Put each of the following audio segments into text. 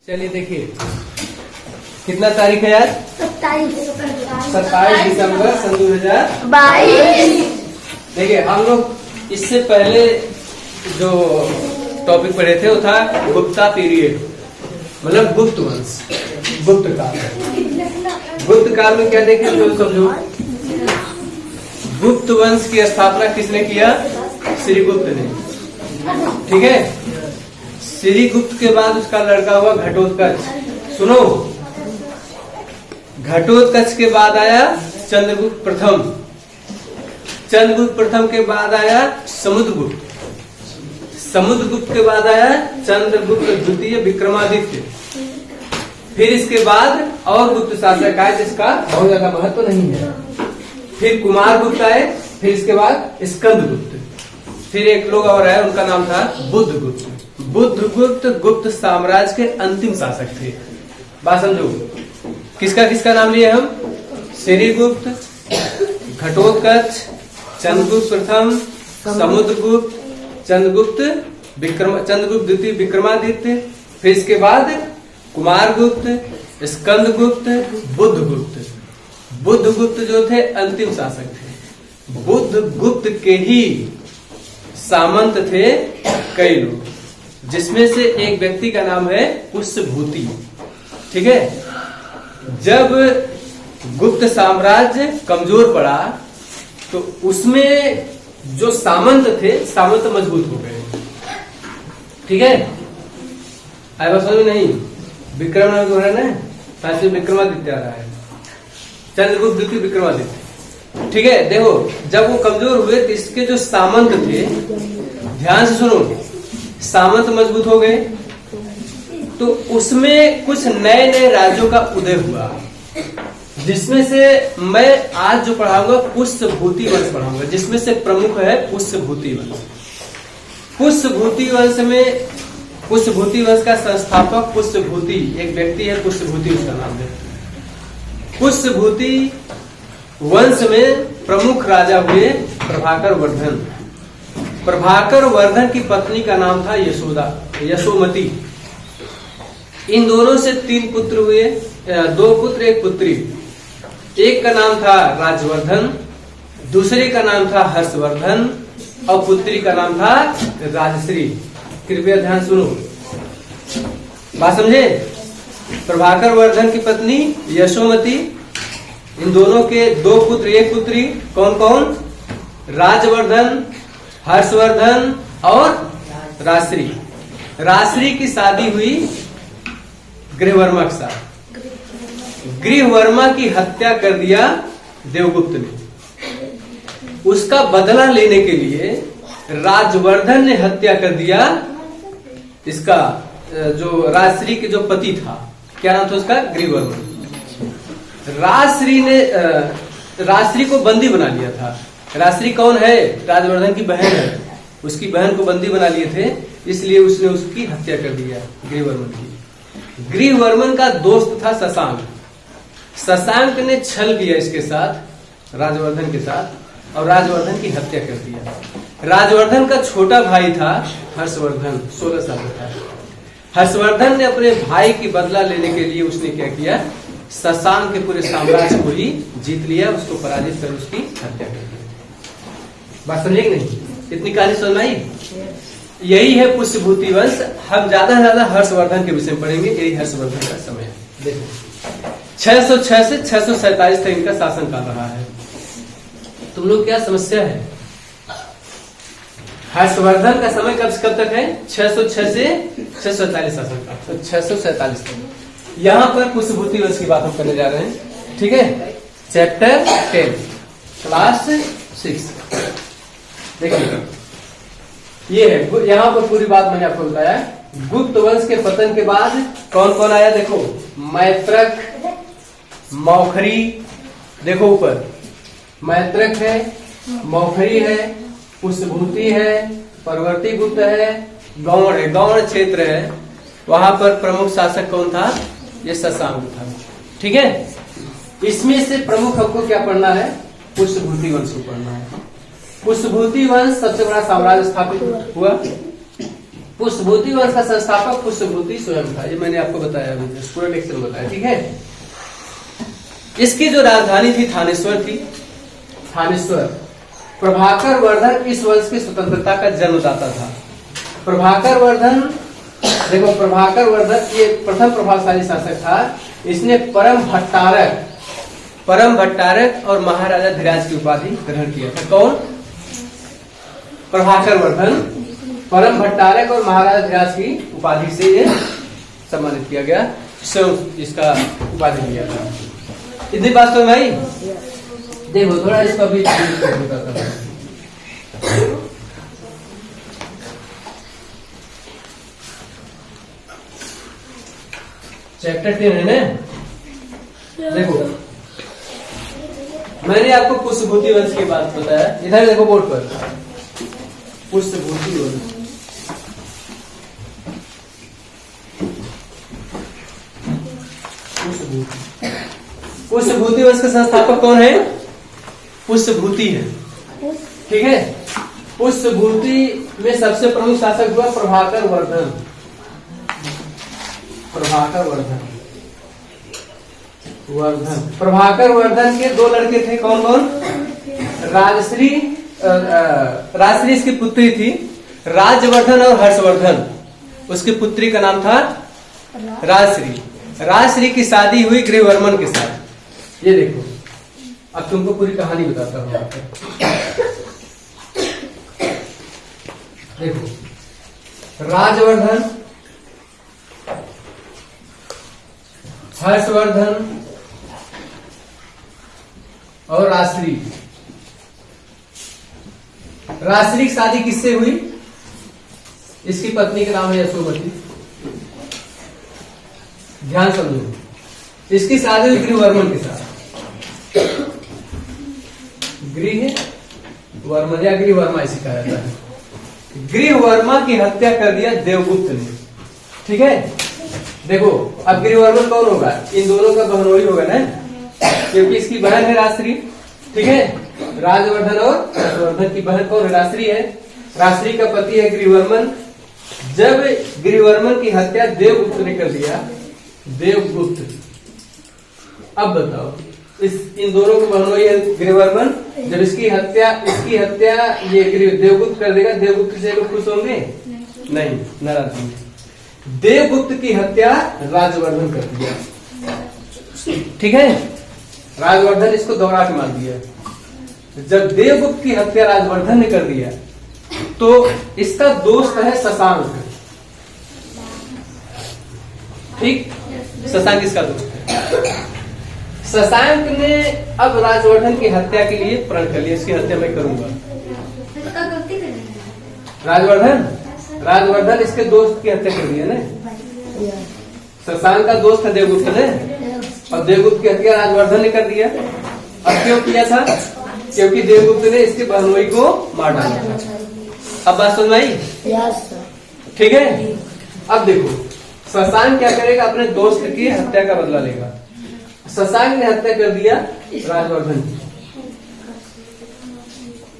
चलिए देखिए कितना तारीख है यार? 27 दिसंबर सन 2022। देखिए हम लोग इससे पहले जो टॉपिक पढ़े थे वो था गुप्ता पीरियड, मतलब गुप्त वंश, गुप्त काल। गुप्त काल में क्या देखे तो समझो, गुप्त वंश की स्थापना किसने किया? श्रीगुप्त ने। ठीक है, श्रीगुप्त के बाद उसका लड़का हुआ घटोत्कच। सुनो, घटोत्कच के बाद आया चंद्रगुप्त प्रथम, चंद्रगुप्त प्रथम के बाद आया समुद्रगुप्त, समुद्रगुप्त के बाद आया चंद्रगुप्त द्वितीय विक्रमादित्य। फिर इसके बाद और गुप्त शासक आए जिसका बहुत ज्यादा महत्व नहीं है। फिर कुमारगुप्त आए, फिर इसके बाद स्कंदगुप्त, फिर एक लोग और आए उनका नाम था बुद्धगुप्त। बुद्धगुप्त गुप्त साम्राज्य के अंतिम शासक थे। बात समझो, किसका किसका नाम लिए हम? श्रीगुप्त, घटोत्कच, चंद्रगुप्त प्रथम, समुद्रगुप्त, चंद्रगुप्त द्वितीय विक्रमादित्य, फिर इसके बाद कुमारगुप्त, स्कंदगुप्त, बुद्धगुप्त। बुद्धगुप्त जो थे अंतिम शासक थे। बुद्धगुप्त के ही सामंत थे कई लोग, जिसमें से एक व्यक्ति का नाम है पुष्यभूति। ठीक है, जब गुप्त साम्राज्य कमजोर पड़ा तो उसमें जो सामंत थे, सामंत मजबूत हो गए। ठीक है, आए बात समझ नहीं? विक्रम नाम जो है ना, साथ में विक्रमादित्य आ रहा है, चंद्रगुप्त द्वितीय विक्रमादित्य। ठीक है, देखो जब वो कमजोर हुए तो इसके जो सामंत थे, ध्यान से सुनो, सामंत मजबूत हो गए तो उसमें कुछ नए नए राज्यों का उदय हुआ, जिसमें से मैं आज जो पढ़ाऊंगा पुष्यभूति वंश पढ़ाऊंगा, जिसमें से प्रमुख है पुष्यभूति वंश। पुष्यभूति वंश में, पुष्यभूति वंश का संस्थापक पुष्यभूति एक व्यक्ति है, पुष्यभूति उसका नाम है। पुष्यभूति वंश में प्रमुख राजा हुए प्रभाकर वर्धन। प्रभाकर वर्धन की पत्नी का नाम था यशोमती। इन दोनों से 3 पुत्र हुए, 2 पुत्र 1 पुत्री। एक का नाम था राजवर्धन, दूसरे का नाम था हर्षवर्धन और पुत्री का नाम था राजश्री। कृपया ध्यान सुनो, बात समझे? प्रभाकर वर्धन की पत्नी यशोमती, इन दोनों के 2 पुत्र 1 पुत्री। कौन कौन? राजवर्धन, हर्षवर्धन और राजश्री। राजश्री की शादी हुई गृहवर्मा के साथ। गृहवर्मा की हत्या कर दिया देवगुप्त ने। उसका बदला लेने के लिए राजवर्धन ने हत्या कर दिया इसका, जो राजश्री के जो पति था, क्या नाम था उसका? गृहवर्मा। राजश्री को बंदी बना लिया था। राजश्री कौन है? राजवर्धन की बहन है। उसकी बहन को बंदी बना लिए थे, इसलिए उसने उसकी हत्या कर दिया गृहवर्मन की। गृहवर्मन का दोस्त था शशांक। शशांक ने छल किया इसके साथ, राजवर्धन के साथ, और राजवर्धन की हत्या कर दिया। राजवर्धन का छोटा भाई था हर्षवर्धन, 16 साल का था। हर्षवर्धन ने अपने भाई की बदला लेने के लिए उसने क्या किया? शशांक के पूरे साम्राज्य को ही जीत लिया, उसको पराजित कर उसकी हत्या कर दी। बात समझे नहीं? इतनी कहानी समझ आई? यही है पुष्यभूति वंश। हम ज्यादा से ज्यादा हर्षवर्धन के विषय में पढ़ेंगे, यही हर्षवर्धन का समय है। देखो 606 से 647 तक इनका शासन काल रहा है। तुम लोग क्या समस्या है? हर्षवर्धन का समय कब तक है? 606 से 647 शासन काल, तो 647 तक। यहाँ पर पुष्यभूति वंश की बात हम करने जा रहे हैं। ठीक है, चैप्टर 10 क्लास 6। देखिए ये है, यहाँ पर पूरी बात मैंने आपको बताया। गुप्त वंश के पतन के बाद कौन कौन आया? देखो मैत्रक, मौखरी, देखो ऊपर मैत्रक है, मौखरी है, पुष्यभूति है, परवर्ती गुप्त है, गौड़ है, गौड़ क्षेत्र है। वहां पर प्रमुख शासक कौन था? ये शशांक था। ठीक है, इसमें से प्रमुख हमको क्या पढ़ना है? पुष्यभूति वंश को पढ़ना है। पुष्यभूति वंश सबसे बड़ा साम्राज्य स्थापित हुआ। पुष्पभूति वंश का संस्थापक पुष्पभूति स्वयं था, ये मैंने आपको बताया अभी, पूरा लेक्चर में बताया, ठीक है। इसकी जो राजधानी थी थानेश्वर थी, थानेश्वर। प्रभाकर वर्धन इस वंश की स्वतंत्रता का जन्मदाता था। प्रभाकर वर्धन, देखो प्रभाकर वर्धन ये प्रथम प्रभावशाली शासक था। इसने परम भट्टारक और महाराजा धीराज की उपाधि ग्रहण किया था। कौन? प्रभाकर वर्धन परम भट्टारक और महाराजा धीराज की उपाधि से ये सम्मानित किया गया, स्वयं इसका उपाधि लिया था। इतनी बात तो भाई देखो, थोड़ा इसका भी चैप्टर 10 है ना। देखो मैंने आपको पुष्पभूति वंश की बात बताया, इधर देखो बोर्ड पर पुष्पभूति वंश। पुष्पभूति वंश का संस्थापक कौन है? पुष्पभूति है, ठीक है। पुष्पभूति में सबसे प्रमुख शासक हुआ प्रभाकर वर्धन। प्रभाकर वर्धन के दो लड़के थे, कौन कौन? राजश्री इसकी पुत्री थी, राजवर्धन और हर्षवर्धन। उसकी पुत्री का नाम था राजश्री की शादी हुई गृहवर्मन के साथ। ये देखो, अब तुमको पूरी कहानी बताता हूँ। देखो राजवर्धन, हर्षवर्धन और राजश्री की शादी किससे हुई? इसकी पत्नी का नाम है यशोमती। ध्यान समझो, इसकी शादी हुई गृहवर्मन के साथ। गृहवर्मन या गृहवर्मा इसे कहा जाता है। गृहवर्मा की हत्या कर दिया देवगुप्त ने, ठीक है। देखो अब गृहवर्मन कौन होगा? इन दोनों का बहनोई होगा ना, क्योंकि इसकी बहन है राजश्री, ठीक है। राजवर्धन और हर्षवर्धन की बहन कौन है? राजश्री है। राजश्री का पति है गृहवर्मन। जब गृहवर्मन की हत्या देवगुप्त ने कर दिया, अब बताओ, इन दोनों को बहनोई है गृहवर्मन। जब इसकी हत्या ये देवगुप्त कर देगा, देवगुप्त से लोग खुश होंगे? नहीं, नाराज होंगे। देवगुप्त की हत्या राजवर्धन कर दिया, ठीक है। राजवर्धन इसको दौड़ा के मार दिया। जब देवगुप्त की हत्या राजवर्धन ने कर दिया, तो इसका दोस्त है शशांक, ठीक। शशांक इसका दोस्त है। शशांक ने अब राजवर्धन की हत्या के लिए प्रण कर लिया, इसकी हत्या मैं करूंगा। राजवर्धन इसके दोस्त की हत्या कर दिया ना। शशांक का दोस्त है देवगुप्त ने, और देवगुप्त की हत्या राजवर्धन ने कर दिया। अब क्यों किया था? क्योंकि देवगुप्त ने इसके बहनोई को मार डाला था। अब बात समझ आई? ठीक है। अब देखो शशांक क्या करेगा? अपने दोस्त की हत्या का बदला लेगा। शशांक ने हत्या कर दिया राजवर्धन की।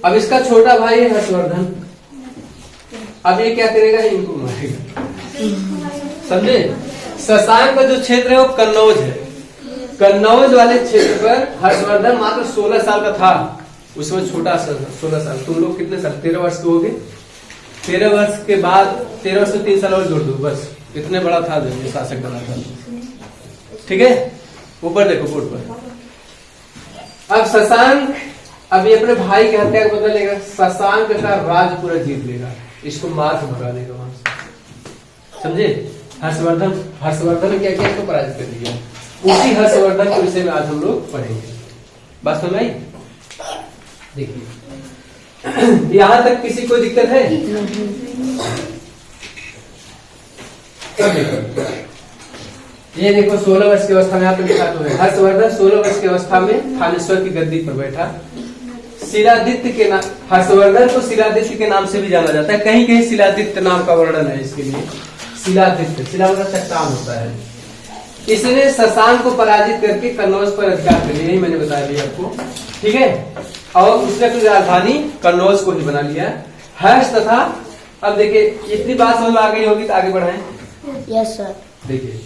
अब इसका छोटा भाई है हर्षवर्धन। अब ये क्या करेगा? इनको मारेगा, समझे। शशांक का जो क्षेत्र है वो कन्नौज है। कन्नौज वाले क्षेत्र पर हर्षवर्धन मात्र 16 साल का था, उसमें छोटा 16 साल। तुम लोग कितने साल? 13 वर्ष के हो गए। 13 वर्ष के बाद 13 वर्ष में 3 साल और जोड़ दो, बस इतने बड़ा था जो ये शासक बना था, ठीक है। ऊपर देखो बोर्ड पर। अब शशांक अब ये अपने भाई की हत्या का बदला लेगा। शशांक का राज पूरा जीत लेगा, इसको मार के भगा देगा वहां से, समझे। हर्षवर्धन क्या किया? इसको पराजित कर दिया। उसी हर्षवर्धन के विषय में आज हम लोग पढ़ेंगे। बात समझ आई? देखिए यहां तक किसी को दिक्कत है? ये देखो 16 वर्ष की अवस्था में आप लिखा तो है। हर्षवर्धन 16 वर्ष की अवस्था में थानेश्वर की गद्दी पर बैठा। शिलादित्य के नाम, हर्षवर्धन को शिलादित्य के नाम से भी जाना जाता है। कहीं कहीं शिलादित्य नाम का वर्णन है इसके लिए। शिलादित्य, शिला मतलब चट्टान होता है। इसने शशांक को पराजित करके कन्नौज पर अधिकार कर लिया, यही मैंने बता दिया आपको, ठीक है। और उसने अपनी राजधानी कन्नौज को ही बना लिया। हर्ष तथा अब देखिए इतनी बात समझ में आ गई होगी तो आगे बढ़ाएं। Yes sir. देखिए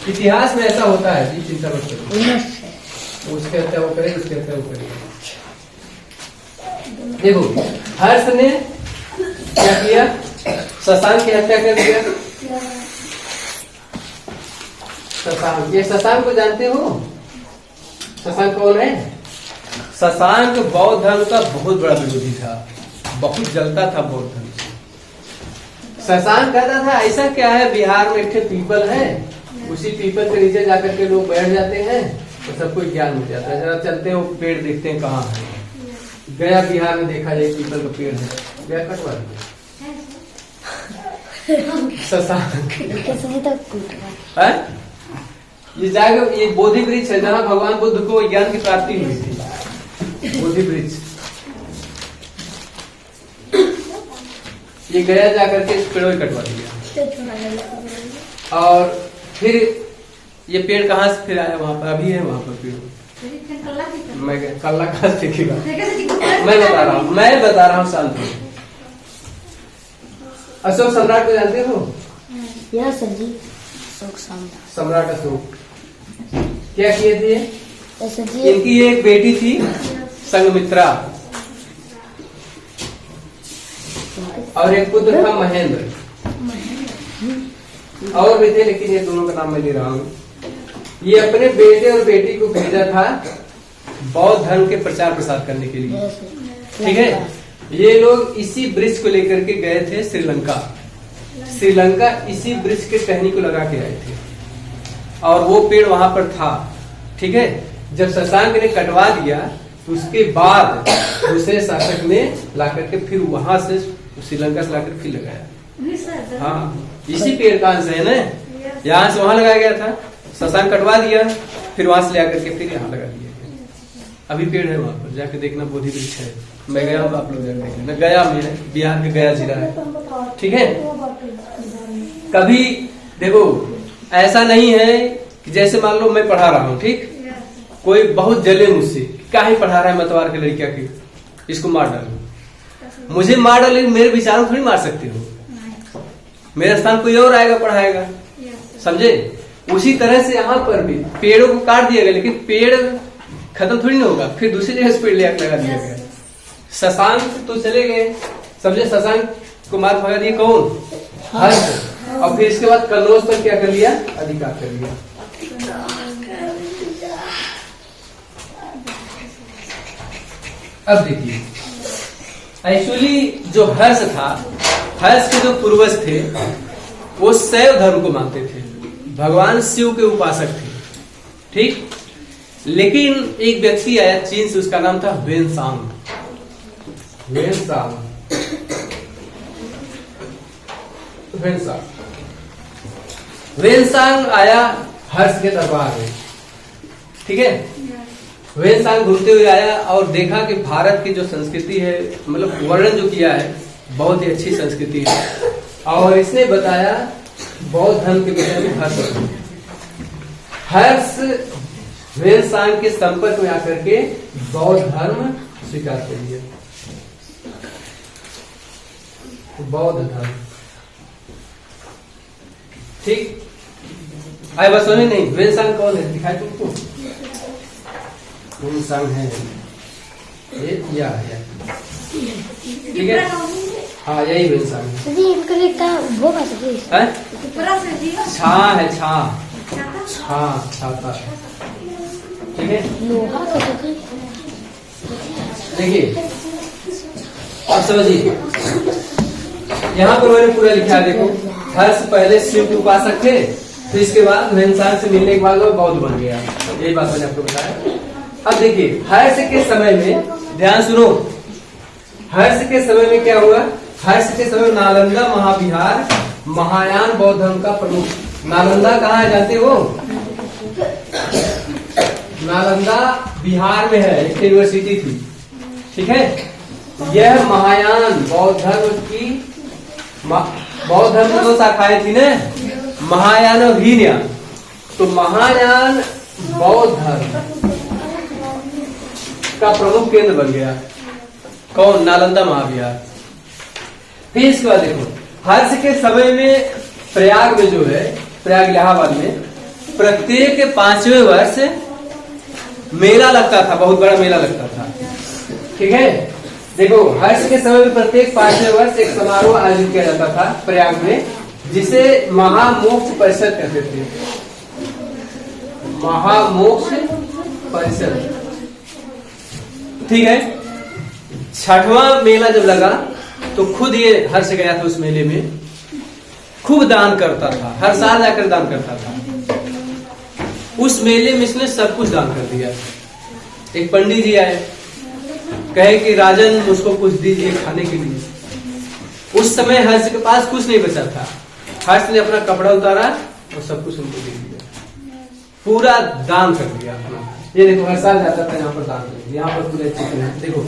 इतिहास में ऐसा होता है जी, चिंता मत करो। उसके हत्या वो करेगा, उसके हत्या वो करेगा। देखो हर्ष ने क्या किया, शशांक की हत्या कर दिया। शशांक, ये शशांक को जानते हो? शशांक कौन है? शशांक बौद्ध धर्म का बहुत बड़ा विरोधी था, बहुत जलता था बौद्ध धर्म से। शशांक कहता था ऐसा क्या है, बिहार में एक पीपल है, उसी पीपल के नीचे जाकर के लोग बैठ जाते हैं तो सबको ज्ञान मिल जाता है। जरा चलते हैं वो पेड़ देखते हैं कहाँ है। गया बिहार में, देखा जाए पीपल का पेड़ है, गया कटवा दिया शशांक। ये जाएगा, ये बोधि वृक्ष है जहाँ भगवान बुद्ध को ज्ञान की प्राप्ति हुई थी, बोधि वृक्ष। ये गया जाकर के इस पेड़ को कटवा दिया। और फिर ये पेड़ कहाँ से फिर आया, वहां पर अभी है वहां पर पेड़। मैं कल्ला कहाँ से दिखेगा, मैं बता रहा हूँ शांत। अशोक सम्राट को जानते हो? यस सर जी। सम्राट अशोक क्या किए थे? सर जी इनकी एक बेटी थी संघमित्रा और एक पुत्र था महेंद्र, और भी थे लेकिन ये दोनों का नाम मैं ले रहा हूँ। ये अपने बेटे और बेटी को भेजा था बौद्ध धर्म के प्रचार प्रसार करने के लिए, ठीक है। ये लोग इसी वृक्ष को लेकर के गए थे श्रीलंका। श्रीलंका इसी वृक्ष के टहनी को लगा के आए थे और वो पेड़ वहां पर था, ठीक है। जब शशांक ने कटवा दिया तो उसके बाद दूसरे शासक ने लाकर के फिर वहां से श्रीलंका से लाकर फिर लगाया। हाँ, इसी पेड़ का अंश है ना, यहाँ से वहां लगाया गया था, शशांक कटवा दिया, फिर वहां से लेकर के फिर यहाँ लगा दिया। अभी पेड़ है वहां पर, जाके देखना, बोधि वृक्ष है। मैं गया हूँ, आप लोग जाकर देख लेना। गया में है, बिहार के गया जिला है, ठीक है। कभी देखो ऐसा नहीं है कि जैसे मान लो मैं पढ़ा रहा हूँ, ठीक, कोई बहुत जले मुझसे, क्या ही पढ़ा रहा है मतवार के लड़किया की, इसको मार डालो। मुझे मार डाले, मेरे विचारों थोड़ी मार सकते हो, मेरा स्थान कोई और आएगा पढ़ाएगा, समझे। उसी तरह से यहाँ पर भी पेड़ों को काट दिया गया, लेकिन पेड़ खत्म थोड़ी ना होगा, फिर दूसरी जगह से पेड़ लगा दिया गया। शशांक तो चले गए, समझे, शशांक को मार भगा दिया कौन? हर्ष। और फिर इसके बाद कन्नौज पर क्या कर लिया, अधिकार कर लिया। अब देखिए एक्चुअली जो हर्ष था, हर्ष के जो पूर्वज थे वो शैव धर्म को मानते थे, भगवान शिव के उपासक थे, ठीक। लेकिन एक व्यक्ति आया चीन से, उसका नाम था वेनसांग। वेनसांग आया हर्ष के दरबार में, ठीक है। वेनसांग घूमते हुए आया और देखा कि भारत की जो संस्कृति है, मतलब वर्णन जो किया है, बहुत ही अच्छी संस्कृति है। और इसने बताया बौद्ध धर्म के विषय में हर्ष वेनसांग के संपर्क में आकर के बौद्ध धर्म स्वीकार कर लिया। बौद्ध धर्म, ठीक। आए बस समझ नहीं, वेनसांग कौन है, दिखाई तुमको? वेनसांग है ये, ठीक है। हाँ यही वेनसांग है। छा है, छाता, ठीक है। देखिए अब समझिए, यहाँ पर मैंने पूरा लिखा है, देखो। हर्ष पहले शिव के उपासक थे, फिर इसके बाद वेनसांग से मिलने के बाद वो बौद्ध बन गया, यही बात मैंने आपको बताया। अब देखिए हर्ष के समय में, ध्यान सुनो, हर्ष के समय में क्या हुआ? हर्ष के समय नालंदा महाविहार महायान बौद्ध धर्म का प्रमुख। नालंदा कहाँ है जानते हो? नालंदा बिहार में है, एक यूनिवर्सिटी थी, ठीक है। यह महायान बौद्ध धर्म की, बौद्ध धर्म की दो शाखाएं थी ना, महायान और हीनयान। तो महायान बौद्ध धर्म, का प्रमुख केंद्र बन गया। कौन? नालंदा महाविहार। फिर इसके बाद देखो, हर्ष के समय में प्रयाग में जो है, प्रयाग इलाहाबाद में प्रत्येक 5वें वर्ष मेला लगता था, बहुत बड़ा मेला लगता था। ठीक है, देखो हर्ष के समय में प्रत्येक 5वें वर्ष एक समारोह आयोजित किया जाता था प्रयाग में, जिसे महामोक्ष परिषद कहते थे। महामोक्ष परिषद। ठीक है, 6वां मेला जब लगा तो खुद ये हर्ष गया था उस मेले में, खूब दान करता था, हर साल जाकर दान करता था। उस मेले में इसने सब कुछ दान कर दिया। एक पंडित जी आए, कहे कि राजन मुझको कुछ दीजिए खाने के लिए। उस समय हर्ष के पास कुछ नहीं बचा था। हर्ष ने अपना कपड़ा उतारा और सब कुछ उनको दे दिया, पूरा दान कर दिया अपना। ये देखो हर साल जाता था यहाँ पर दान कर, यहाँ पर पूरे चित्र है। देखो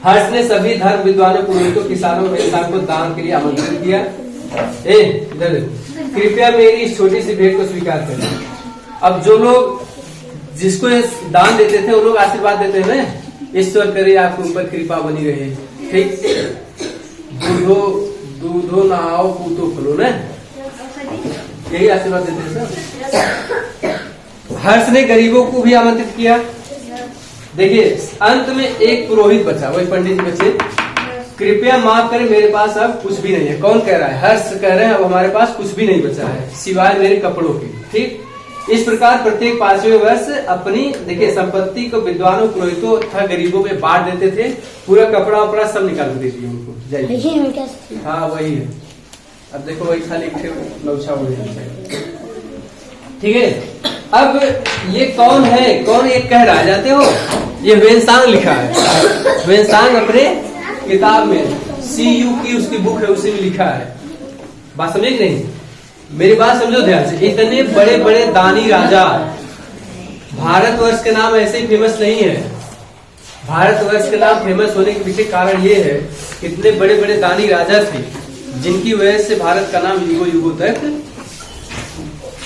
हर्ष ने सभी धर्म विद्वानों, पुरोहितों, किसानों, व्यवसाय को दान के लिए आमंत्रित किया। इधर देखो, कृपया मेरी इस छोटी सी भेंट को स्वीकार करें। अब जो लोग जिसको दान देते थे वो लोग आशीर्वाद देते हैं ना, ईश्वर करे आपके ऊपर कृपा बनी रहे। ठीक, दूधो नहाओ पूतो फलो ना, यही आशीर्वाद देते हैं। हर्ष ने गरीबों को भी आमंत्रित किया। देखिए अंत में एक पुरोहित बचा, वही पंडित जी बचे। कृपया माफ करें, मेरे पास अब कुछ भी नहीं है। कौन कह रहा है? हर्ष कह रहे हैं अब हमारे पास कुछ भी नहीं बचा है सिवाय मेरे कपड़ों के। ठीक, इस प्रकार प्रत्येक 5वें वर्ष अपनी देखिए संपत्ति को विद्वानों, पुरोहितों तथा गरीबों में बांट देते थे। पूरा कपड़ा वपड़ा सब निकाल दे दिए उनको। जाइए, हाँ वही है। अब देखो वही खाली लौछा हो जाए। ठीक है, अब ये कौन है? कौन ये कह रहा है? जानते हो, ये वेनसांग लिखा है। वेनसांग अपने किताब में CU की उसकी बुक है, उसी में लिखा है। बात समझे कि नहीं? मेरी बात समझो ध्यान से। इतने बड़े बड़े दानी राजा, भारतवर्ष के नाम ऐसे ही फेमस नहीं है। भारतवर्ष के नाम फेमस होने के पीछे कारण ये है, इतने बड़े बड़े दानी राजा थे जिनकी वजह से भारत का नाम युगों युगों तक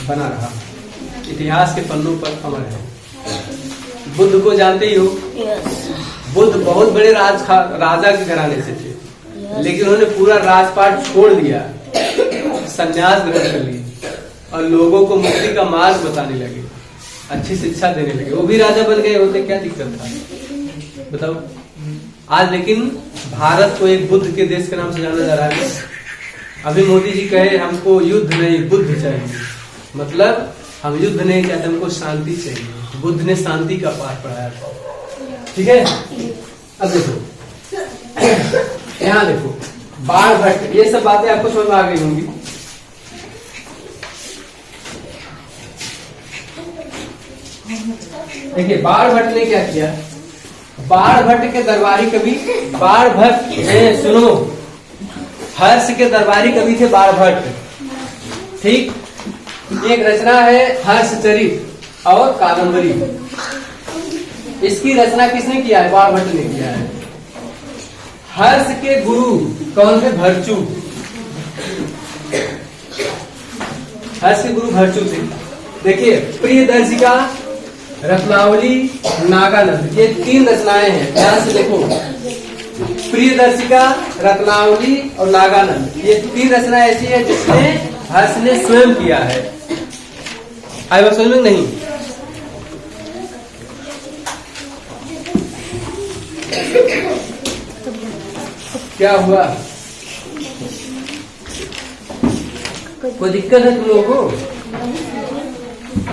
बना रहा, इतिहास के पन्नों पर अमर है। बुद्ध को जानते ही हो। बुद्ध बहुत बड़े राजा के घराने से थे, लेकिन उन्होंने पूरा राजपाट छोड़ दिया, संन्यास ग्रहण कर लिया और लोगों को मुक्ति का मार्ग बताने लगे, अच्छी शिक्षा देने लगे। वो भी राजा बन गए होते, क्या दिक्कत था बताओ? आज लेकिन भारत को एक बुद्ध के देश के नाम से जाना जा रहा है। अभी मोदी जी कहे हमको युद्ध नहीं बुद्ध चाहिए, मतलब हम युद्ध नहीं चाहते, हमको शांति चाहिए। बुद्ध ने शांति का पाठ पढ़ाया था। ठीक है, अब देखो यहाँ देखो, बाण भट्ट, ये सब बातें आपको समझ में आ गई होंगी। देखिए बाण भट्ट ने क्या किया? बाण भट्ट के दरबारी कवि बाण भट्ट, सुनो, हर्ष के दरबारी कवि थे बाण भट्ट। ठीक, एक रचना है हर्षचरित और कादंबरी। इसकी रचना किसने किया है? बाण भट्ट ने किया है। हर्ष के गुरु कौन थे? भर्चु। हर्ष के गुरु भर्चु थे। देखिए प्रियदर्शिका, रत्नावली, नागानंद, ये 3 रचनाएं हैं। ध्यान से देखो, प्रियदर्शिका, रत्नावली और नागानंद, ये 3 रचनाएं ऐसी है जिसने हर्ष ने स्वयं किया है। आई बात समझ में नहीं? क्या हुआ? कोई दिक्कत है तुम लोगों को?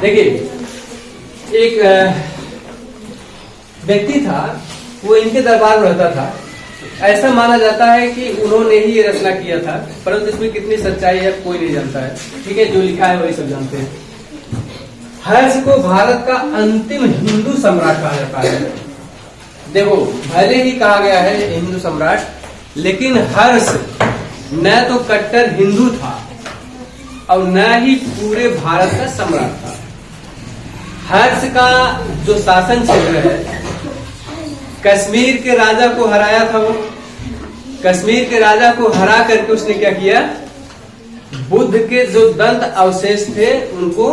देखिए एक व्यक्ति था, वो इनके दरबार में रहता था। ऐसा माना जाता है कि उन्होंने ही ये रचना किया था, परंतु इसमें कितनी सच्चाई है कोई नहीं जानता है। ठीक है, जो लिखा है वही सब जानते हैं। हर्ष को भारत का अंतिम हिंदू सम्राट कहा जाता है। देखो भले ही कहा गया है हिंदू सम्राट, लेकिन हर्ष न तो कट्टर हिंदू था और न ही पूरे भारत का सम्राट था। हर्ष का जो शासन क्षेत्र है, कश्मीर के राजा को हराया था। वो कश्मीर के राजा को हरा करके उसने क्या किया? बुद्ध के जो दंत अवशेष थे उनको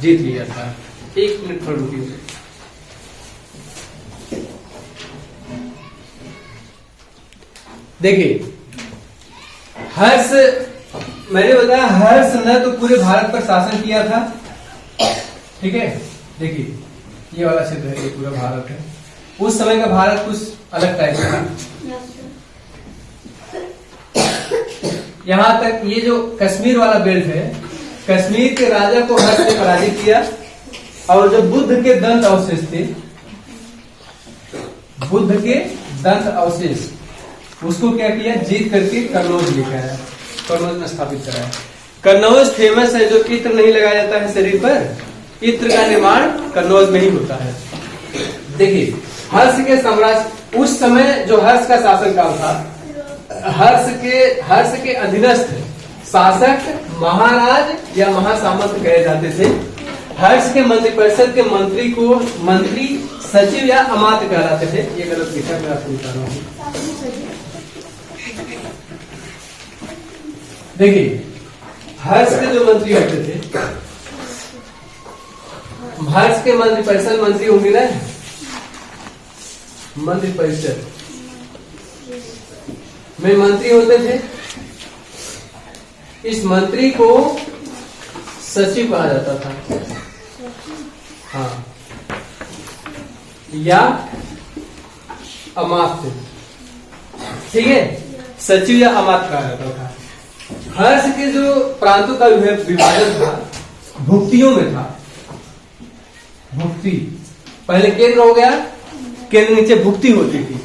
जीत लिया था। 1 मिनट थोड़ा रुकिए। देखिए हर्ष, मैंने बताया हर्ष ने तो पूरे भारत पर शासन किया था, ठीक है। देखिए ये वाला क्षेत्र है, ये पूरा भारत है। उस समय का भारत कुछ अलग टाइप का था। यहां तक ये जो कश्मीर वाला बेल्ट है, कश्मीर के राजा को हर्ष ने पराजित किया, और जो बुद्ध के दंत अवशेष थे, बुद्ध के दंत अवशेष, उसको क्या किया, जीत करके कन्नौज लेकर आया, कन्नौज में स्थापित कराया। कन्नौज फेमस है, जो इत्र नहीं लगाया जाता है शरीर पर, इत्र का निर्माण कन्नौज में ही होता है। देखिए हर्ष के साम्राज्य, उस समय जो हर्ष का शासन काल था, हर्ष के अधीनस्थ शासक महाराज या महासामंत कहे जाते थे। हर्ष के मंत्रिपरिषद के मंत्री को मंत्री, सचिव या अमात्य कहलाते थे। ये गलत लिखा है, मैं आपको बता रहा हूँ। देखिए हर्ष के जो मंत्री होते थे, हर्ष के मंत्रिपरिषद, मंत्री होंगे ना, मंत्रिपरिषद में मंत्री होते थे। इस मंत्री को सचिव कहा जाता था, हाँ, या अमात्य, ठीक है, सचिव या अमात्य कहा जाता था। हर्ष के जो प्रांतों का विभाजन था, भुक्तियों में था। भुक्ति पहले केंद्र हो गया, केंद्र नीचे भुक्ति होती थी,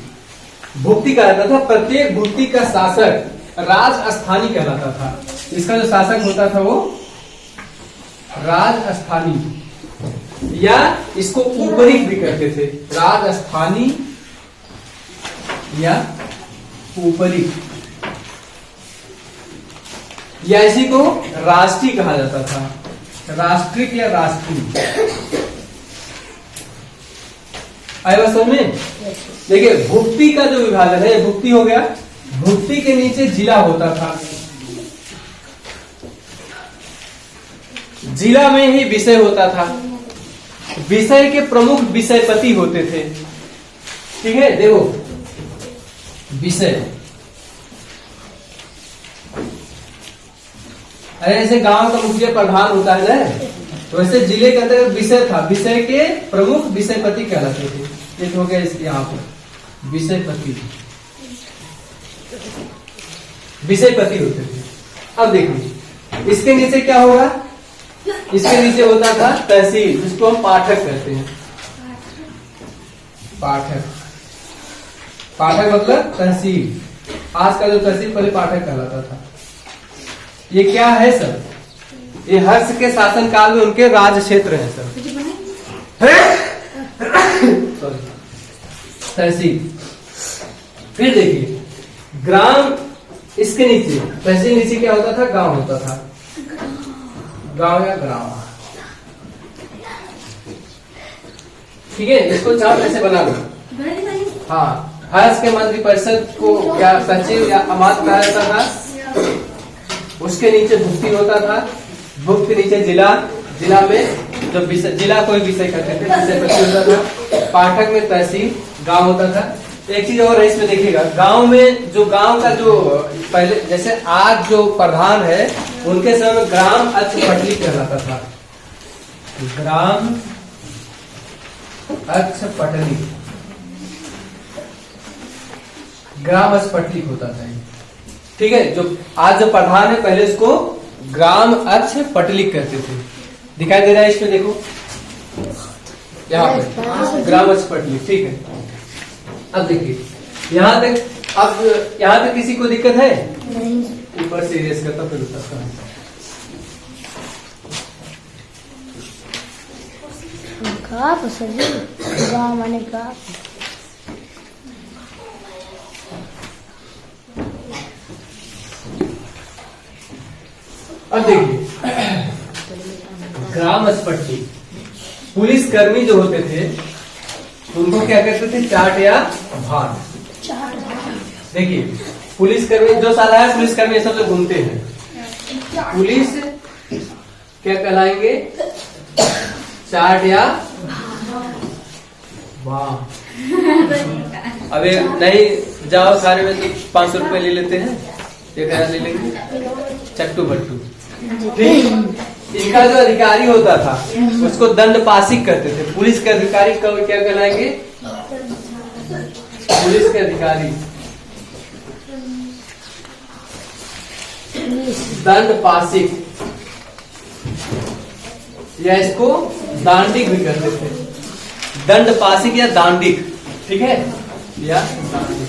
भुक्ति कहा जाता था। प्रत्येक भुक्ति का शासक राजस्थानी कहलाता था। इसका जो शासक होता था वो राजस्थानी, या इसको ऊपरी भी कहते थे, राजस्थानी या ऊपरी, या इसी को राष्ट्रीय कहा जाता था, राष्ट्रिक या राष्ट्रीय। आए बात समझ में? देखिए भुक्ति का जो विभाजन है, भुक्ति हो गया, भुक्ति के नीचे जिला होता था, जिला में ही विषय होता था, विषय के प्रमुख विषयपति होते थे, ठीक है। देखो विषय, अरे ऐसे गांव का मुखिया प्रधान होता है ना, वैसे जिले के अंदर विषय था, विषय के प्रमुख विषयपति कहलाते थे। एक हो गया इसके यहाँ पर विषयपति, विषयपति होते थे। अब देखिए इसके नीचे क्या होगा, इसके नीचे होता था तहसील, जिसको हम पाठक कहते हैं। पाठक, पाठक मतलब तहसील। आज का जो तहसील पहले पाठक कहलाता था। ये क्या है सर, ये हर्ष के शासन काल में उनके राज क्षेत्र है सर, तहसील। फिर देखिए ग्राम, इसके नीचे तहसील नीचे क्या होता था, गांव होता था, गांव या ग्राम, ठीक है। इसको चार्ट ऐसे बना लो, हाँ। हर्ष के मंत्रिपरिषद को क्या सचिव या अमात्य कहा जाता था, उसके नीचे भुक्ति होता था, भुक्ति नीचे जिला, जिला में जो विषय, जिला कोई विषय करते थे, विषयपति होता था। पाठक में तहसील, गांव होता था। एक चीज और है इसमें देखिएगा, गांव में जो गांव का जो पहले, जैसे आज जो प्रधान है, उनके समय में ग्राम अक्ष पटली कहलाता था, ग्राम अक्ष पटली, ग्राम अक्ष पटली होता था, ठीक है। जो आज जो प्रधान है, पहले इसको ग्राम अक्ष पटली कहते थे। दिखाई दे रहा है इसमें, देखो यहाँ पे ग्राम अक्ष पटली, ठीक है। अब देखिए यहाँ तक, अब यहाँ तक किसी को दिक्कत है? ऊपर से रेस करता फिर उतरता है। गाँव माने का अब देखिए ग्राम अस्पष्टी, पुलिस कर्मी जो होते थे उनको क्या कहते थे, चाट या भाट। देखिए पुलिस कर्मी जो साला है, पुलिस कर्मी सब लोग घूमते हैं, पुलिस क्या कहलाएंगे, चाट या वाह। अबे नहीं जाओ सारे में तो 500 रुपए ले लेते हैं, 1000 ले लेंगे चट्टू बट्टू। ठीक, इनका जो अधिकारी होता था उसको दंड पासिक करते थे। पुलिस के अधिकारी को क्या कहलाएंगे? पुलिस के अधिकारी दंड पासिक, या इसको दांडिक भी कहते थे। दंड पासिक या दांडिक, ठीक है, या दांडिक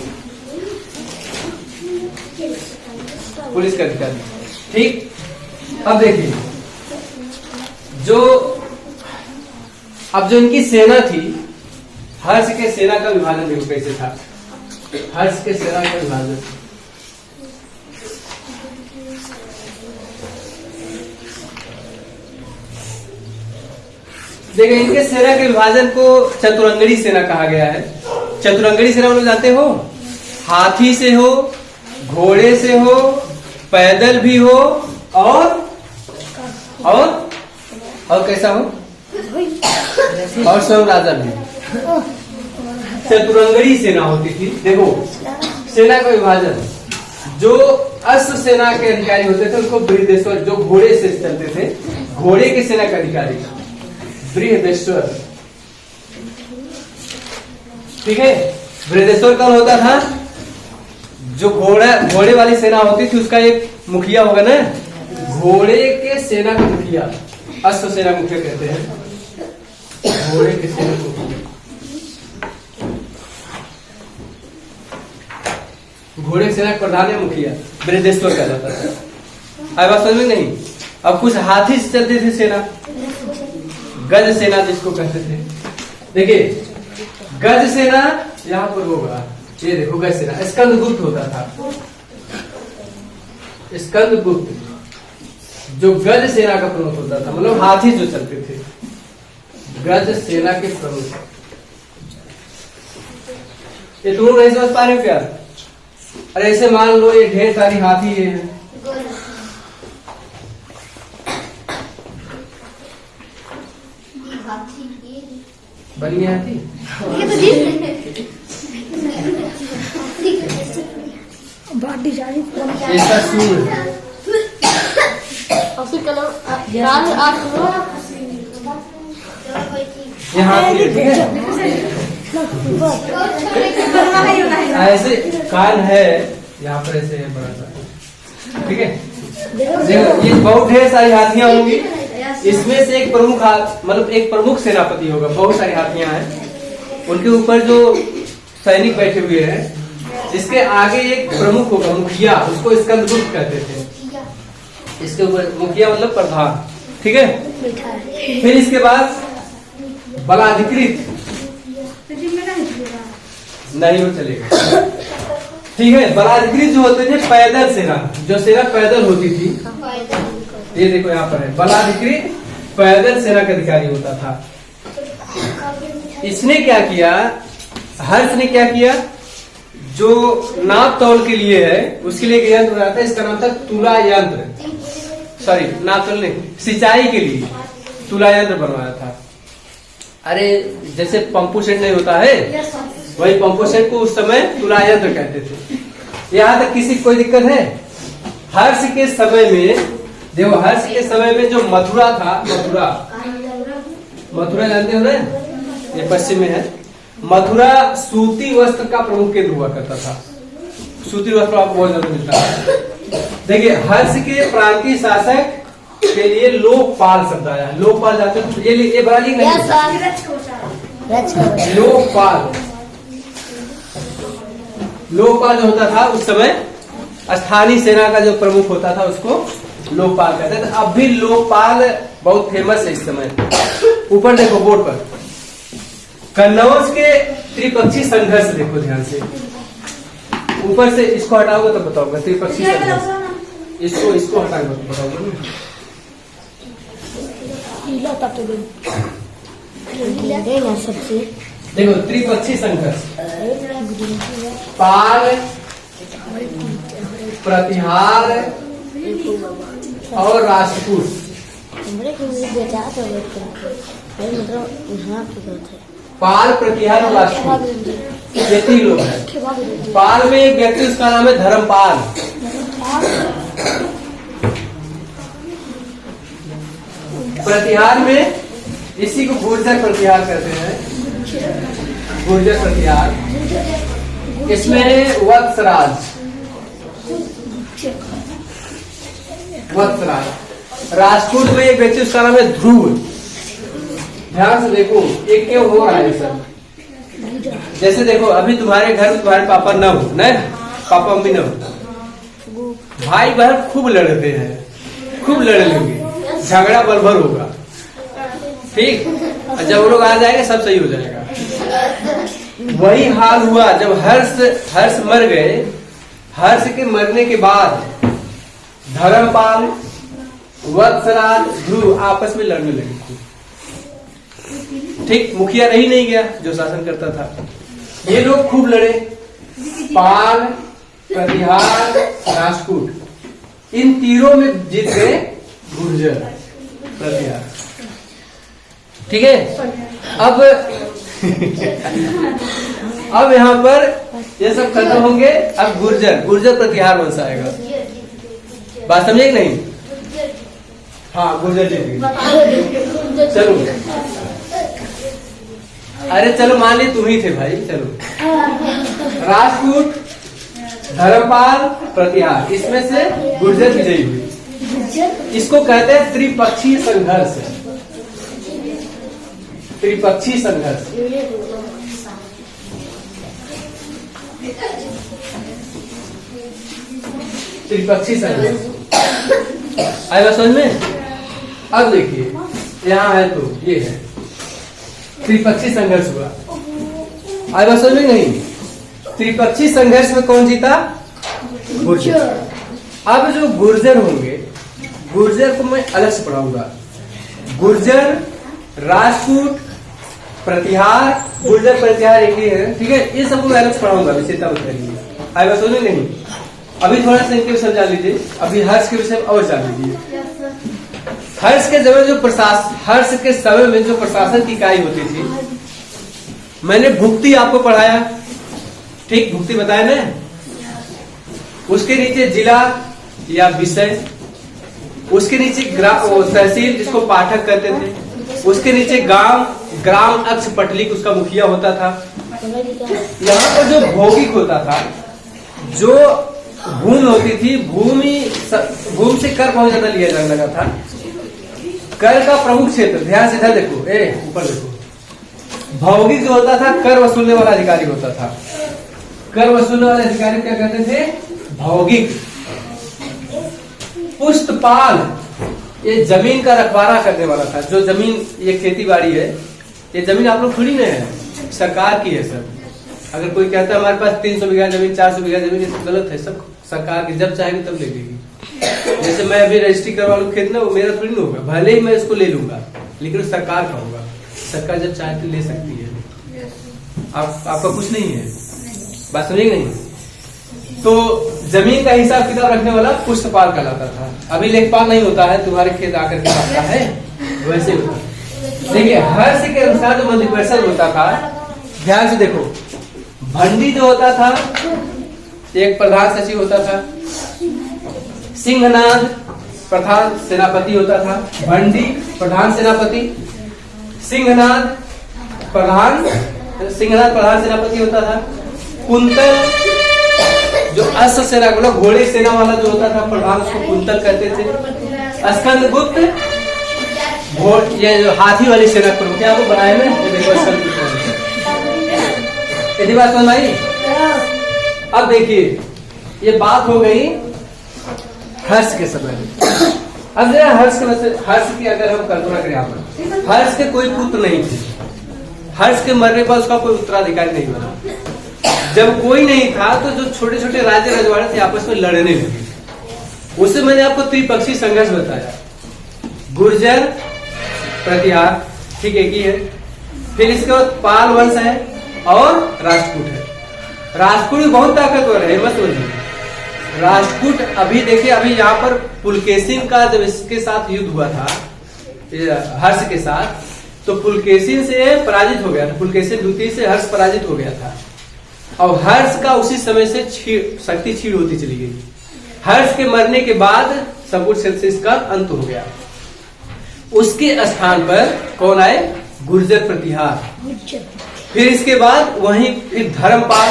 पुलिस का अधिकारी। ठीक, अब देखिए अब जो इनकी सेना थी, हर्ष के सेना का विभाजन देखो कैसे था। हर्ष के सेना का विभाजन, देखिए इनके सेना के विभाजन को चतुरंगड़ी सेना कहा गया है। चतुरंगड़ी सेना लोग जानते हो, हाथी से हो, घोड़े से हो, पैदल भी हो और कैसा हो, और स्वयं राजा भी। चतुरंगड़ी सेना होती थी। देखो सेना का विभाजन, जो अश्व सेना के अधिकारी होते थे उनको बृहदेश्वर, जो घोड़े से चलते थे, घोड़े के सेना के अधिकारी बृहदेश्वर। ठीक है, बृहदेश्वर कौन होता था? जो घोड़े वाली सेना होती थी उसका एक मुखिया होगा ना, घोड़े के सेना का मुखिया, अश्व सेना मुखिया कहते हैं घोड़े के सेना को। घोड़े सेना का प्रधान या मुखिया बृहदेश्वर कहा जाता था। अब बात समझ में नहीं? अब कुछ हाथी से चलती थी सेना, गज सेना जिसको कहते थे। देखिए गज सेना यहाँ पर होगा, ये देखो गज सेना, स्कंदगुप्त होता था। स्कंदगुप्त जो गज सेना का प्रमुख होता था, मतलब हाथी जो चलते थे, गज सेना के प्रमुख। ये तुम नहीं समझ पा रहे हो क्या? अरे ऐसे मान लो ये ढेर सारी हाथी है, बनी हाथी, ऐसा सूर ऐसे कान है यहाँ पर, ऐसे है बड़ा सा। ठीक है, देखो ये बहुत ढेर सारी हाथियां होंगी, इसमें से एक प्रमुख मतलब एक प्रमुख सेनापति होगा। बहुत सारी हाथियां हैं, उनके ऊपर जो सैनिक बैठे हुए हैं, इसके आगे एक प्रमुख होगा मुखिया, उसको स्कंदगुप्त कहते थे। इसके ऊपर मुखिया मतलब प्रधान। ठीक है, फिर इसके बाद बलाधिकृत नहीं हो चलेगा। ठीक है, बलाधिकृत जो होते थे पैदल सेना, जो सेना पैदल होती थी, ये देखो यहाँ पर है, बलाधिकृत पैदल सेना का अधिकारी होता था। इसने क्या किया, हर्ष ने क्या किया, जो नाप तौल के लिए है उसके लिए एक यंत्र बनाया था, इसका नाम था तुला यंत्र। सॉरी, नाप तौल नहीं, सिंचाई के लिए तुला यंत्र बनवाया था। अरे जैसे पंपू सेट नहीं होता है, वही पंपू सेट को उस समय तुला यंत्र कहते थे। यहाँ तक किसी कोई दिक्कत है? हर्ष के समय में देखो, हर्ष के समय में जो मथुरा था, मथुरा जानते हो ना, ये पश्चिम में है। मथुरा सूती वस्त्र का प्रमुख केंद्र हुआ करता था। सूती वस्त्र आपको बहुत ज्यादा मिलता है। देखिए हर्ष के प्रांतीय शासक के लिए लोकपाल शब्द आया। लोकपाल जाते हैं, ये बना ली नहीं, लोकपाल। लोकपाल जो होता था उस समय स्थानीय सेना का जो प्रमुख होता था उसको लोकपाल कहते थे। अब भी लोकपाल बहुत फेमस है इस समय। ऊपर देखो बोर्ड पर, कन्नौज के त्रिपक्षी संघर्ष देखो ध्यान से। ऊपर से इसको हटाओगे तो बताओगे त्रिपक्षी संघर्ष, इसको हटाओगे तो बताओगे। देखो त्रिपक्षी संघर्ष, पाल, प्रतिहार और राजपूत। पाल, प्रतिहार और राष्ट्रकूट, ये 3 लोग हैं। पाल में एक व्यक्ति, उसका नाम है धर्मपाल। प्रतिहार में इसी को गुर्जर प्रतिहार कहते हैं, गुर्जर प्रतिहार। इसमें वत्सराज, वत्सराज। राजपूत में एक व्यक्ति, उसका नाम है ध्रुव। ध्यान से देखो ये क्यों हो रहा है सब। जैसे देखो अभी तुम्हारे घर में तुम्हारे पापा न हो, न पापा मम्मी न हो, भाई बहन खूब लड़ते हैं, खूब लड़ लेंगे, झगड़ा बलभर होगा, ठीक। और जब वो लोग आ जाएंगे सब सही हो जाएगा। वही हाल हुआ जब हर्ष मर गए। हर्ष के मरने के बाद धर्मपाल, वत्सराज, ध्रुव आपस में लड़ने लगे, ठीक। मुखिया रही नहीं गया जो शासन करता था। ये लोग खूब लड़े, पाल, प्रतिहार, राजपूत, इन तीनों में जीत गए गुर्जर प्रतिहार, ठीक है। अब यहाँ पर ये सब खत्म होंगे। अब गुर्जर प्रतिहार वंश आएगा। बात समझे कि नहीं? हाँ, गुर्जर जीत गए। चलो, अरे चलो मान ली तुम ही थे भाई। चलो, राजपूत, धर्मपाल, प्रतिहार, इसमें से गुर्जर विजयी हुई। इसको कहते हैं त्रिपक्षीय संघर्ष। त्रिपक्षीय संघर्ष। त्रिपक्षीय संघर्ष आएगा समझ में? अब देखिए यहाँ है तो ये है त्रिपक्षीय संघर्ष हुआ। आएगा समझ में? नहीं। त्रिपक्षीय संघर्ष में कौन जीता? गुर्जर। अब जो गुर्जर होंगे, गुर्जर को मैं अलग से पढ़ाऊंगा। गुर्जर, राजपूत, प्रतिहार, गुर्जर प्रतिहार एक ही है, ठीक है। ये सबको मैं अलग से पढ़ाऊंगा, विशेषता बताइए। आएगा समझ में? नहीं। अभी थोड़ा सा इनके विषय जान लीजिए। अभी हर्ष के विषय और जान लीजिए। हर्ष के समय में जो प्रशासन की इकाई होती थी, मैंने भुक्ति आपको पढ़ाया, ठीक। भुक्ति बताया ना। उसके नीचे जिला या विषय, उसके नीचे तहसील जिसको पाठक कहते थे, उसके नीचे गांव, ग्राम अक्ष पटलिक उसका मुखिया होता था। यहाँ पर जो भौगिक होता था, जो भूमि होती थी, भूमि से कर बहुत ज्यादा लिया जाने लगा था। कर का प्रमुख क्षेत्र, ध्यान से इधर देखो, ऊपर देखो। भौगिक जो होता था, कर वसूलने वाला अधिकारी होता था। कर वसूलने वाले अधिकारी क्या कहते थे? भौगिक। पुष्टपाल, ये जमीन का रखवारा करने वाला था। जो जमीन, ये खेती बाड़ी है, ये जमीन आप लोग थोड़ी ना है, सरकार की है सब। अगर कोई कहता है हमारे पास 300 बीघा जमीन, 400 बीघा जमीन, ये सब गलत है। सब सरकार की, जब चाहेगी तब ले लेगी। जैसे मैं अभी रजिस्ट्री करवा लूं खेत में, वो मेरा थोड़ी ना होगा, भले ही मैं इसको ले लूंगा, लेकिन वो सरकार का होगा। सरकार जब चाहे तो ले सकती है। आपका कुछ नहीं है। बात समझेंगे? नहीं। तो जमीन का हिसाब किताब रखने वाला पुष्टपाल कहलाता था। अभी लेखपाल नहीं होता है, तुम्हारे खेत आकर के आता है, वैसे होता है। देखिए, हर्ष के अनुसार जो मंत्रिपरिषद होता था, ध्यान से देखो। भंडी जो होता था, एक प्रधान सचिव होता था। सिंहनाद प्रधान सेनापति होता था। भंडी प्रधान सेनापति, सिंहनाद प्रधान सेनापति होता था। कुंतल जो अश्व सेना, मतलब घोड़े सेना वाला जो होता था प्रधान, उसको कुंतल कहते थे। स्कंदगुप्त, ये जो हाथी वाली सेना प्रमुख है, आपको बनाए में ये देखो स्कंदगुप्त। यदि बात समझ आई? अब देखिए, ये बात हो गई हर्ष के समय में। अब जरा हर्ष की अगर हम कल्पना करें, यहाँ पर हर्ष के कोई पुत्र नहीं थे। हर्ष के मरने पर उसका कोई उत्तराधिकारी नहीं बना। जब कोई नहीं था तो जो छोटे छोटे राज्य रजवाड़े थे आपस में लड़ने लगे। उससे मैंने आपको त्रिपक्षीय संघर्ष बताया। गुर्जर प्रतिहार, ठीक एक ही है। फिर इसके बाद पाल वंश है और राजपूत है। राजपूत भी बहुत ताकतवर है, मत समझिए। राजपूत अभी देखिए, अभी यहाँ पर पुलकेशिन का जब इसके साथ युद्ध हुआ था, हर्ष के साथ, तो पुलकेशिन से पराजित हो गया था, पुलकेशिन द्वितीय से हर्ष पराजित हो गया था। और हर्ष का उसी समय से शक्ति क्षीण होती चली गई। हर्ष के मरने के बाद संपूर्ण सेल्सियस का अंत हो गया। उसके स्थान पर कौन आए? गुर्जर प्रतिहार। फिर इसके बाद वहीं फिर धर्मपाल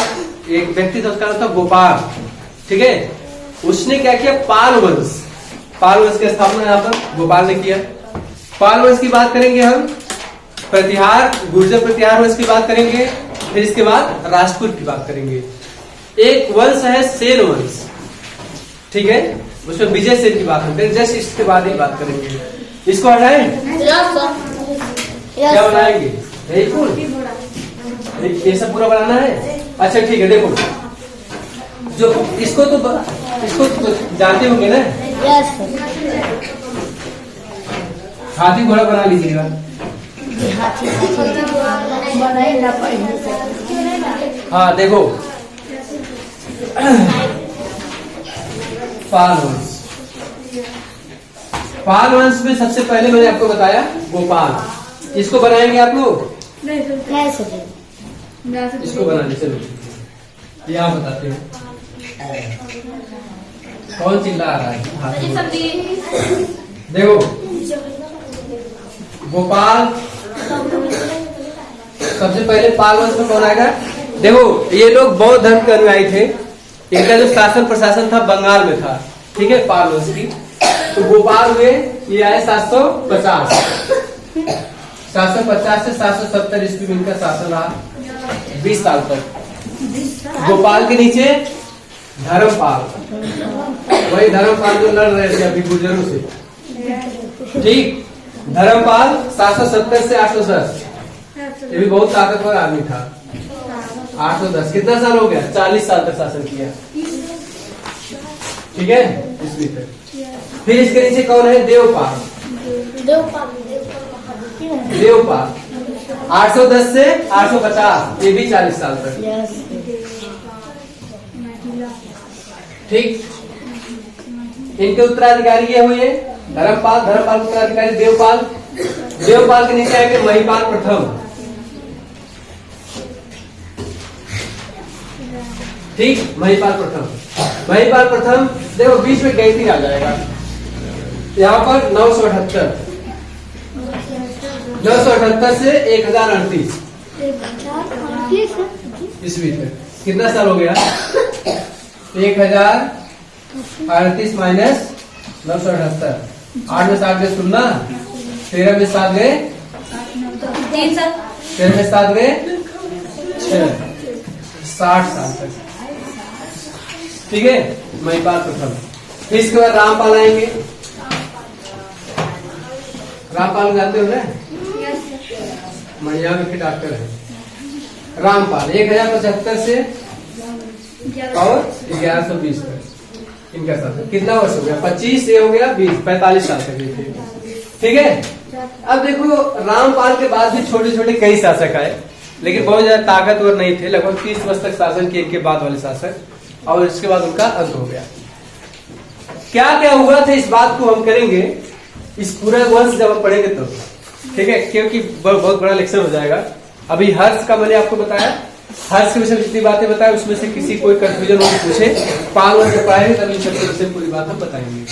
एक व्यक्ति था, उसका नाम था गोपाल। ठीक है, उसने क्या किया? पाल वंश की स्थापना यहाँ पर गोपाल ने किया। पाल वंश की बात करेंगे हम, प्रतिहार गुर्जर प्रतिहार वंश की बात करेंगे, फिर इसके बाद राजपूत की बात करेंगे। एक वंश है सेन वंश, ठीक है, उसमें विजय सेन की बात करते हैं, जस्ट इसके बाद ही बात करेंगे। इसको हटाएं, क्या बनाएंगे? यही फूल, ये सब पूरा बनाना है। अच्छा ठीक है, देखो जो इसको तो जानते होंगे ना? यस हाथी घोड़ा बना लीजिएगा। हाँ देखो, पाल वंश, पाल वंश में सबसे पहले मैंने आपको बताया गोपाल। इसको बनाएंगे आप लोग? इसको बनाने चलो, ये आप बताते हैं। कौन चिल्ला रहा है? देखो गोपाल, सबसे पहले पाल वंश में कौन आएगा? देखो ये लोग बौद्ध धर्म के अनुयायी थे। इनका जो शासन प्रशासन था बंगाल में था, ठीक है, पाल वंश की। तो गोपाल हुए, ये आए 750 से 770 ईस्वी में इनका शासन रहा 20 साल तक। गोपाल के नीचे धर्मपाल, वही धर्मपाल जो लड़ रहे थे अभी गुर्जरों से, ठीक। धर्मपाल 770 से 810, ये भी बहुत ताकतवर आदमी था। 810 कितना साल हो गया? 40 साल तक शासन किया, ठीक है, ईस्वी तक। फिर इसके नीचे कौन है? देवपाल। देवपाल 810 से 850, ये भी 40 साल तक, ठीक। इनके उत्तराधिकारी ये हुए धर्मपाल, धर्मपाल के उत्तराधिकारी देवपाल। देवपाल के नीचे आएंगे महिपाल प्रथम, ठीक, महिपाल प्रथम। महिपाल प्रथम देखो बीच में गैंती आ जाएगा, यहाँ पर 978 से 1038 ईस्वी तक। कितना साल हो गया? 1038 माइनस 978, 8 में 7 गए 16, 13 में 7 गए 13 में 7 गए 6, 60 साल तक, ठीक है, महिपाल प्रथम। फिर इसके बाद रामपाल आएंगे। रामपाल जानते हो ना? यहाँ के डॉक्टर है रामपाल। 1075 से और 1120 तक इनका शासन। कितना वर्ष हो गया? 25 से हो गया 20, 45 साल तक ये थे, ठीक है। अब देखो रामपाल के बाद भी छोटे छोटे कई शासक आए, लेकिन बहुत ज्यादा ताकतवर नहीं थे। लगभग 30 वर्ष तक शासन किए इनके बाद वाले शासक, और इसके बाद उनका अंत हो गया। क्या क्या हुआ था इस बात को हम करेंगे इस पूरा वंश जब हम पढ़ेंगे तो, ठीक है, क्योंकि बहुत बड़ा लेक्चर हो जाएगा। अभी हर्ष का मैंने आपको बताया, हर्ष के विषय में जितनी बातें बताया उसमें से किसी कोई कंफ्यूजन हो पूछे, पाल वंश पढ़ाएंगे तब इन सबके विषय पूरी बात हम बताएंगे।